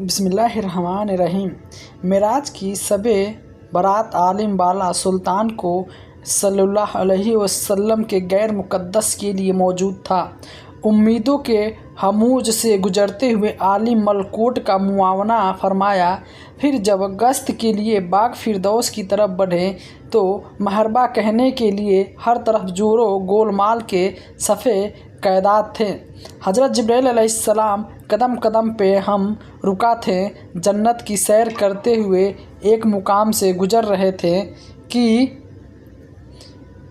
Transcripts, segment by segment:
बिस्मिल्लाहिर्रहमानिर्रहीम। मेराज की सबे बारात आलिम बाला सुल्तान को सल्लल्लाहु अलैहि वसल्लम के गैर मुक़द्दस के लिए मौजूद था। उम्मीदों के हमूज से गुजरते हुए आलिम मलकूट का मुआवना फरमाया। फिर जब गश्त के लिए बाग फिरदौस की तरफ बढ़े तो महरबा कहने के लिए हर तरफ जोरों गोलमाल के सफ़े क़यादात थे। हज़रत जिब्राइल अलैहिस्सलाम कदम कदम पे हम रुका थे। जन्नत की सैर करते हुए एक मुकाम से गुज़र रहे थे कि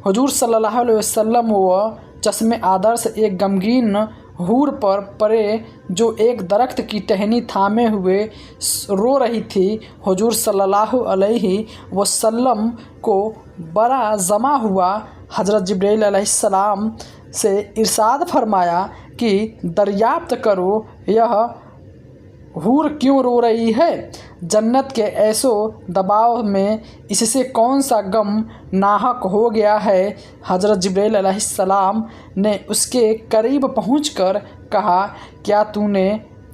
हुजूर सल्लल्लाहु अलैहि वसल्लम व चश्मे आदर्श एक गमगीन हूर पर परे जो एक दरख्त की टहनी थामे हुए रो रही थी। हुजूर सल्लल्लाहु अलैहि वसल्लम को बड़ा जमा हुआ। हज़रत जिब्राइल अलैहिस्सलाम से इरशाद फरमाया कि दरियाफ्त करो यह हूर क्यों रो रही है। जन्नत के ऐसो दबाव में इससे कौन सा गम नाहक हो गया है। हज़रत जिब्राइल अलैहिस्सलाम ने उसके करीब पहुंचकर कहा, क्या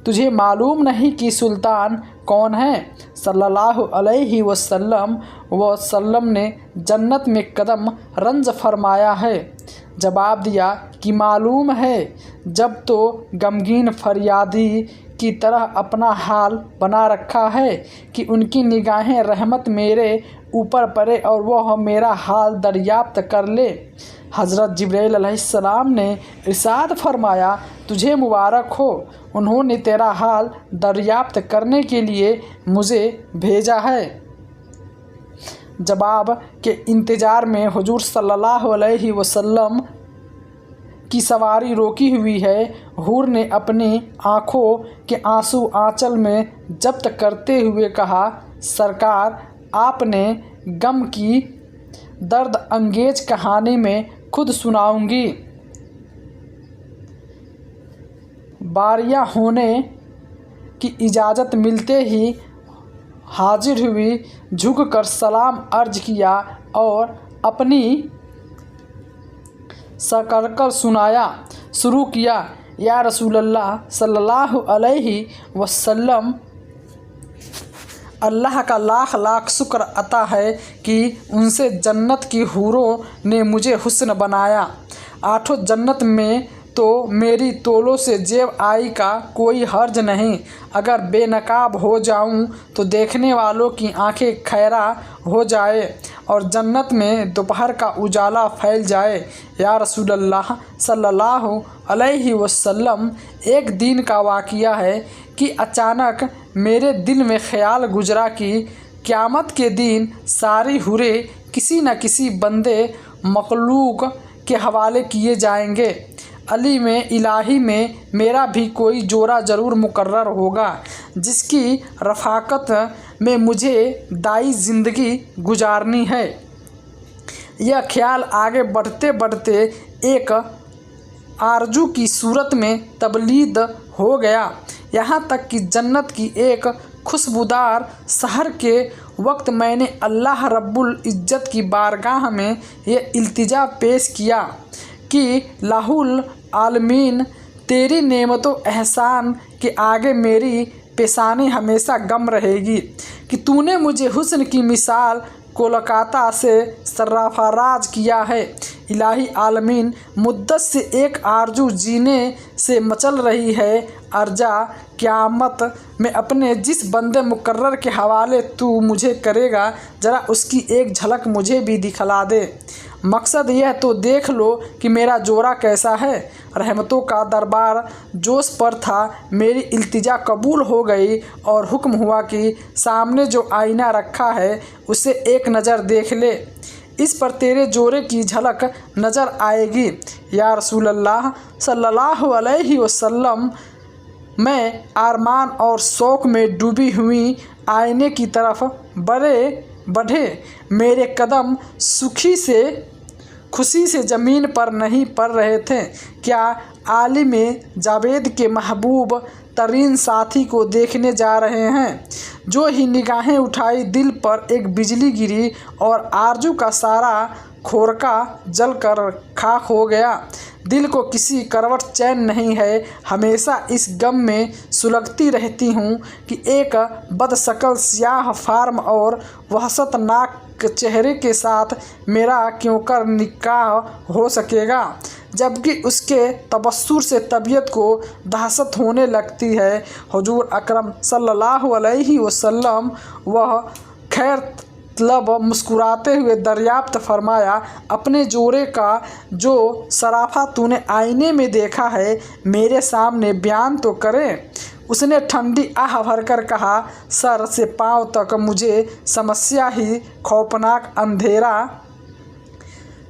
तुझे मालूम नहीं कि सुल्तान कौन है। सल्लल्लाहु अलैहि वसल्लम ने जन्नत में कदम रंज फरमाया है। जवाब दिया कि मालूम है। जब तो गमगीन फरियादी की तरह अपना हाल बना रखा है कि उनकी निगाहें रहमत मेरे ऊपर पड़े और वह मेरा हाल दरियाफ्त कर ले। हज़रत जिब्राइल अलैहिस्सलाम ने इरशाद फरमाया, तुझे मुबारक हो, उन्होंने तेरा हाल दरियाफ्त करने के लिए मुझे भेजा है। जवाब के इंतज़ार में हुजूर सल्लल्लाहु अलैहि वसल्लम की सवारी रोकी हुई है। हूर ने अपनी आँखों के आंसू आंचल में जब्त करते हुए कहा, सरकार आपने गम की दर्द अंगेज कहानी में खुद सुनाऊंगी। बारियां होने की इजाज़त मिलते ही हाजिर हुई, झुककर सलाम अर्ज किया और अपनी सकरकर सुनाया शुरू किया, या रसूलल्लाह सल्लल्लाहु अलैहि वसल्लम, अल्लाह का लाख लाख शुक्र अता है कि उनसे जन्नत की हूरों ने मुझे हुस्न बनाया। आठों जन्नत में तो मेरी तोलों से जेब आई का कोई हर्ज नहीं। अगर बेनकाब हो जाऊं तो देखने वालों की आंखें खैरा हो जाए और जन्नत में दोपहर का उजाला फैल जाए। या रसूलल्लाह सल्लल्लाहु अलैहि वसल्लम, एक दिन का वाक़िया है कि अचानक मेरे दिल में ख़याल गुजरा कि क़यामत के दिन सारी हुरें किसी न किसी बंदे मखलूक के हवाले किए जाएंगे। अली में इलाही में मेरा भी कोई जोड़ा ज़रूर मुकर्रर होगा जिसकी रफ़ाकत में मुझे दाई ज़िंदगी गुजारनी है। यह ख्याल आगे बढ़ते बढ़ते एक आरजू की सूरत में तब्दील हो गया। यहाँ तक कि जन्नत की एक खुशबूदार शहर के वक्त मैंने अल्लाह रब्बुल इज़्ज़त की बारगाह में यह इल्तिजा पेश किया कि लाहुल आलमीन, तेरी नेमतों एहसान के आगे मेरी पेशानी हमेशा गम रहेगी कि तूने मुझे हुस्न की मिसाल कोलकाता से सर्राफराज किया है। इलाही आलमीन, मुद्दत से एक आरजू जीने से मचल रही है। अर्जा क़यामत में अपने जिस बंदे मुकर्रर के हवाले तू मुझे करेगा, ज़रा उसकी एक झलक मुझे भी दिखला दे। मकसद यह तो देख लो कि मेरा जोड़ा कैसा है। रहमतों का दरबार जोश पर था। मेरी इल्तिजा कबूल हो गई और हुक्म हुआ कि सामने जो आईना रखा है उसे एक नज़र देख ले, इस पर तेरे जोड़े की झलक नज़र आएगी। या रसूलल्लाह सल्लल्लाहु अलैहि वसल्लम, मैं अरमान और शौक़ में डूबी हुई आईने की तरफ बढ़े मेरे कदम खुशी से ज़मीन पर नहीं पड़ रहे थे। क्या आलिम जावेद के महबूब तरीन साथी को देखने जा रहे हैं। जो ही निगाहें उठाई, दिल पर एक बिजली गिरी और आरजू का सारा खोरका जल कर खाक हो गया। दिल को किसी करवट चैन नहीं है। हमेशा इस गम में सुलगती रहती हूँ कि एक बदशक्ल स्याह फार्म और वहशतनाक चेहरे के साथ मेरा क्यों कर निकाह हो सकेगा, जबकि उसके तबस्सुर से तबीयत को दहशत होने लगती है। हुजूर अकरम सल्लल्लाहु अलैहि वसल्लम वह खैर तलब मुस्कुराते हुए दरियाफ्त फरमाया, अपने जोड़े का जो सराफा तूने आईने में देखा है मेरे सामने बयान तो करे। उसने ठंडी आह भरकर कहा, सर से पांव तक मुझे समस्या ही खौफनाक अंधेरा,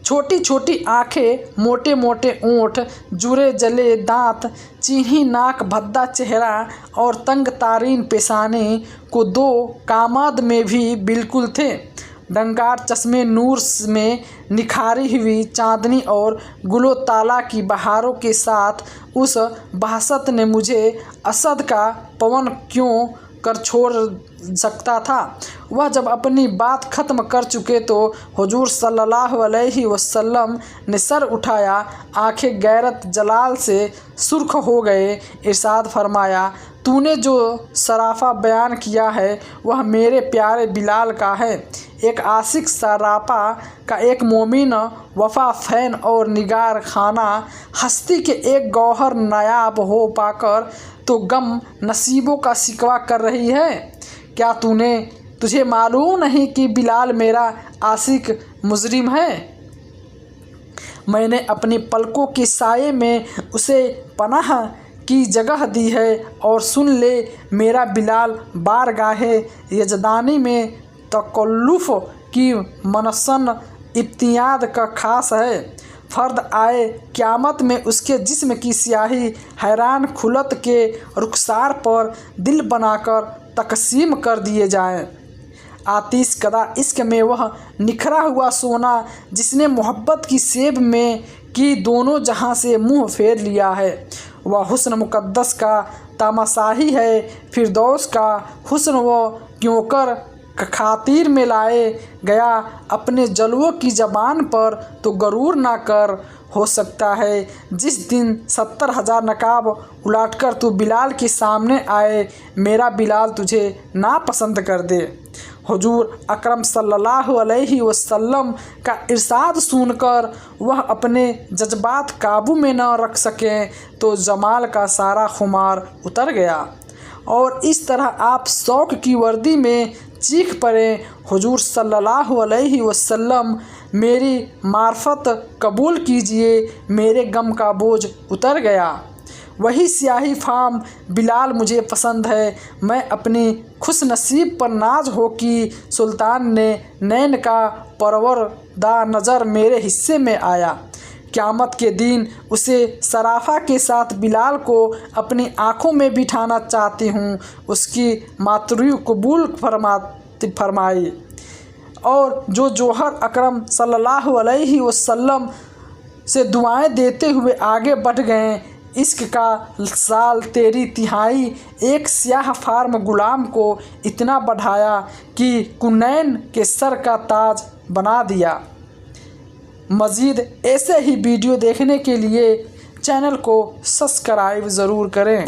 छोटी छोटी आँखें, मोटे मोटे ओंठ, जुरे जले दांत, चीनी नाक, भद्दा चेहरा और तंग तारीन पेशाने को दो कामाद में भी बिल्कुल थे। डंकार चश्मे नूर में निखारी हुई चांदनी और गुलो ताला की बहारों के साथ उस बहसत ने मुझे असद का पवन क्यों कर छोड़ सकता था। वह जब अपनी बात ख़त्म कर चुके तो हुजूर सल्लल्लाहु अलैहि वसल्लम ने सर उठाया, आंखें गैरत जलाल से सुर्ख हो गए। इरशाद फरमाया, तूने जो सराफा बयान किया है वह मेरे प्यारे बिलाल का है। एक आशिक सरापा का, एक मोमिन वफा फैन और निगार खाना हस्ती के एक गौहर नायाब हो पाकर तो गम नसीबों का शिकवा कर रही है। क्या तुझे मालूम नहीं कि बिलाल मेरा आशिक मुजरिम है। मैंने अपनी पलकों के साये में उसे पनाह की जगह दी है। और सुन ले, मेरा बिलाल बारगाहे यजदानी में तकल्लुफ़ की मनसन इब्तियाद का खास है। फ़र्द आए क़यामत में उसके जिस्म की स्याही हैरान खुलत के रुखसार पर दिल बनाकर तकसीम कर दिए जाएं। आतिश कदा इश्क में वह निखरा हुआ सोना जिसने मोहब्बत की सेब में की दोनों जहां से मुंह फेर लिया है। वह हुस्न मुक़द्दस का तमाशाही है, फिरदौस का हुस्न वो क्यों कर खातिर में लाए गया अपने जलवों की ज़बान पर तो गरूर ना कर। हो सकता है जिस दिन 70,000 नकाब उलाटकर तू बिलाल के सामने आए, मेरा बिलाल तुझे नापसंद कर दे। हुजूर अकरम सल्लल्लाहु अलैहि वसल्लम का इरशाद सुनकर वह अपने जज्बात काबू में न रख सकें तो जमाल का सारा खुमार उतर गया और इस तरह आप शौक़ की वर्दी में चीख पड़े, हुजूर सल्लल्लाहु अलैहि वसल्लम मेरी मार्फत कबूल कीजिए, मेरे गम का बोझ उतर गया। वही स्याही फाम बिलाल मुझे पसंद है। मैं अपनी खुश नसीब पर नाज हो कि सुल्तान ने नैन का परवरदा नज़र मेरे हिस्से में आया। क़यामत के दिन उसे सराफा के साथ बिलाल को अपनी आँखों में बिठाना चाहती हूँ। उसकी मातृ कबूल फरमाई। और जो जोहर अकरम सल्लल्लाहु अलैहि वसल्लम से दुआएं देते हुए आगे बढ़ गए। इश्क का साल तेरी तिहाई एक स्याह फार्म गुलाम को इतना बढ़ाया कि कुनैन के सर का ताज बना दिया। मज़ीद ऐसे ही वीडियो देखने के लिए चैनल को सब्सक्राइब ज़रूर करें।